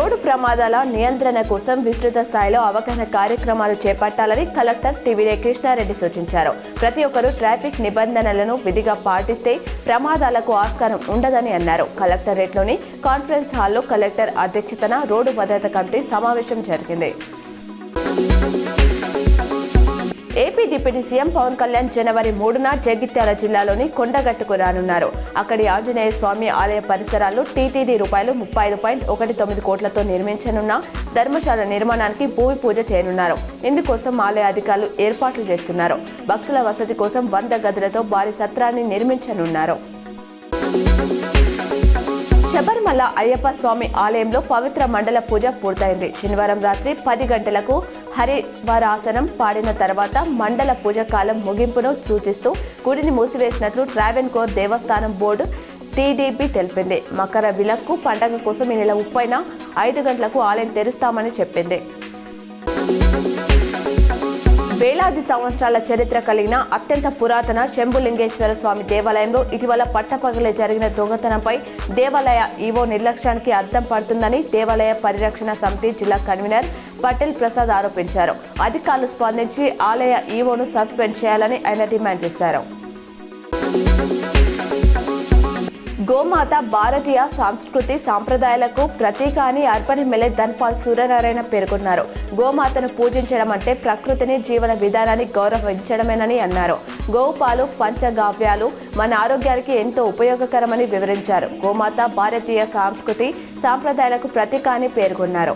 Road ప్రమాదాల నియంత్రణ కోసం విస్తృత స్థాయిలో అవగాహన కార్యక్రమాలు చేపట్టాలని కలెక్టర్ టీవీడే కృష్ణారెడ్డి సూచించారు. ప్రతి ఒక్కరూ ట్రాఫిక్ నిబంధనలను విధిగా పాటిస్తే ప్రమాదాలకు ఆస్కారం ఉండదని అన్నారు. కలెక్టరేట్లోని కాన్ఫరెన్స్ హాల్లో కలెక్టర్ అధ్యక్షతన రోడ్డు భద్రతా కమిటీ సమావేశం జరిగింది. AP deputy CM Pawan Kalyan జనవరి 3న జగిత్యాల జిల్లాలోని కొండగట్టుకు రానున్నారు. అక్కడి ఆంజనేయ స్వామి ఆలయ పరిసరాల్లో టీటీడీ రూపాయలు 35.19 కోట్లతో నిర్మించనున్న ధర్మశాల నిర్మాణానికి భూమి పూజ చేయనున్నారు. ఇందుకోసం ఆలయ అధికారులు ఏర్పాట్లు చేస్తున్నారు. భక్తుల వసతి కోసం 100 గదులతో భారీ సత్రాన్ని నిర్మించనున్నారు. శబరిమల అయ్యప్ప స్వామి ఆలయంలో పవిత్ర మండల పూజ పూర్తయింది. శనివారం రాత్రి 10 గంటలకు హరివరాసనం పాడిన తర్వాత మండల పూజ కాలం ముగింపును సూచిస్తూ గుడిని మూసివేసినట్లు ట్రావెన్కోర్ దేవస్థానం బోర్డు టీడీపీ తెలిపింది. మకర విలక్కు పండగ కోసం ఈ నెల 30న 5 గంటలకు ఆలయం తెరుస్తామని చెప్పింది. వేలాది సంవత్సరాల చరిత్ర కలిగిన అత్యంత పురాతన శంభులింగేశ్వర స్వామి దేవాలయంలో ఇటీవల పట్టపగలే జరిగిన దొంగతనంపై దేవాలయ ఈవో నిర్లక్ష్యానికి అద్దం పడుతుందని దేవాలయ పరిరక్షణ సమితి జిల్లా కన్వీనర్ పటేల్ ప్రసాద్ ఆరోపించారు. అధికారులు స్పందించి ఆలయ ఈవోను సస్పెండ్ చేయాలని ఆయన డిమాండ్ చేశారు. గోమాత భారతీయ సంస్కృతి సాంప్రదాయాలకు ప్రతీక అని అర్పణ ఎమ్మెల్యే ధన్పాల్ సూర్యనారాయణ పేర్కొన్నారు. గోమాతను పూజించడం అంటే ప్రకృతిని జీవన విధానాన్ని గౌరవించడమేనని అన్నారు. గోవు పాలు పంచగవ్యాలు మన ఆరోగ్యానికి ఎంతో ఉపయోగకరమని వివరించారు. గోమాత భారతీయ సంస్కృతి సాంప్రదాయాలకు ప్రతీక అని పేర్కొన్నారు.